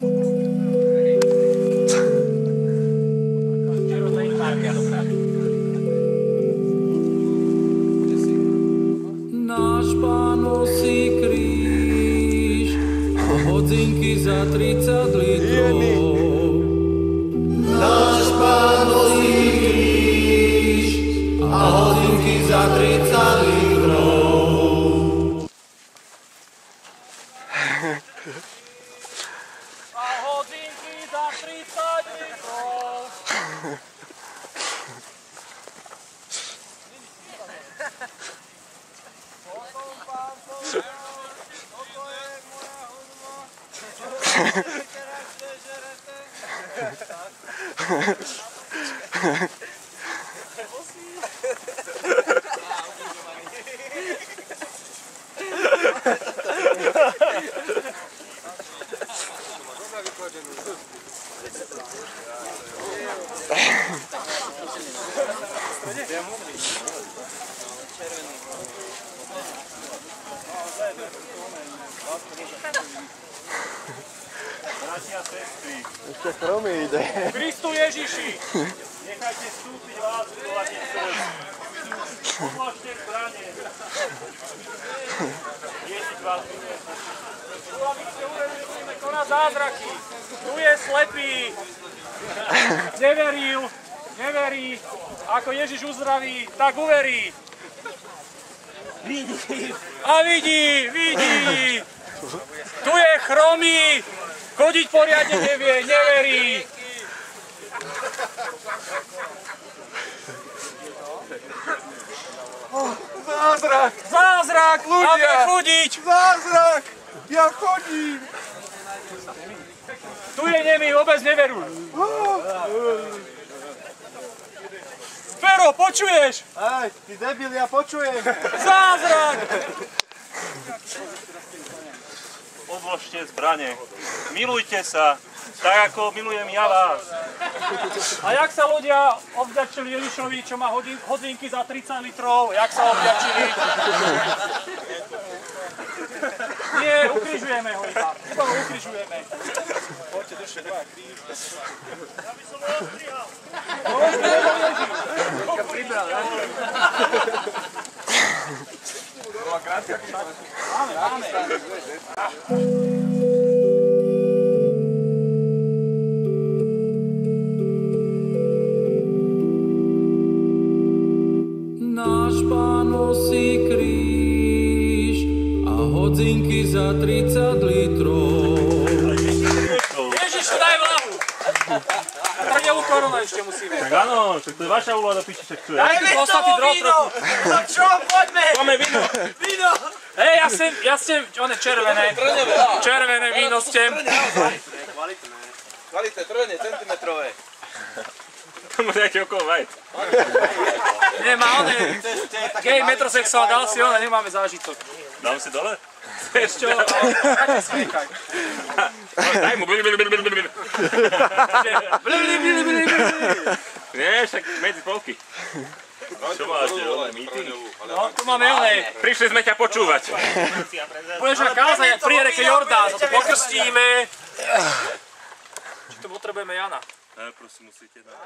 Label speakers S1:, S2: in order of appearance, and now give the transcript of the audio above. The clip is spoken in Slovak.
S1: Náš Pán nosí kríž a hodzinky za 30 litrov. Náš Pán nosí kríž a hodzinky za 30 litrov. A hodzinky za 30 litrov. Potom pán povedal, toto je moja hudba. Teraz nežerete.
S2: Bratia, sestry,
S3: Ešte chromy ide.
S2: Kristu Ježiši, nechajte vstúpiť lásku do Latincovi. Odložte zbrane. Ježiš vás vyniesol. Tu, aby ste uverili, budeme konať zázraky. Tu je slepý. Neverí. Ako Ježiš uzdraví, tak uverí. A vidí. Tu je chromý. Chodiť poriadne nevie, neverí.
S3: Zázrak!
S2: Zázrak,
S3: Ľudia!
S2: a vie chodiť.
S3: Zázrak! Ja chodím!
S2: Tu je nemý, vôbec neveruj. Pero, počuješ?
S3: Aj, ty debil, ja počujem!
S2: Zázrak! Odložte zbrane. Milujte sa, tak ako milujem ja vás. A jak sa ľudia obďačili Ježišovi, čo má hodinky za 30 litrov? Jak sa obďačili? Nie, ukrižujeme ho iba. Iba ho ukrižujeme. Poďte do šedva, kríž. Ja by som ho ostrihal. No, už by nebol Ježiš. Ka pribral, ne? Máme.
S1: Náš Pán nosí kríž a hodzinky za 30 litrov.
S2: Ježiš, daj vlahu! Trňovú korunu ešte musíme.
S4: Tak áno, to je vaša úloha do piči, čo je.
S2: Daj mi ostatný drog trochu.
S5: Tak čo, poďme!
S2: Máme víno.
S5: Víno!
S2: Hej, ja sem, one červené víno stem.
S5: Kvalitné, trojne, centimetrové.
S4: To mu dajte okolo vajt.
S2: Nemá, on je gej metrosexuál, dal si on a nemáme zážitok.
S4: Dám si dole?
S2: Vieš čo, tak sviekaj.
S4: Daj mu. Nie, však medzi polky. Čo máš, meeting?
S2: No, tu máme onej.
S4: Prišli sme ťa počúvať.
S2: Budeš na kázať pri rieke Jordán, sa tu pokrstíme. Či tu potrebujeme Jana?
S4: Prosím, musíte dať.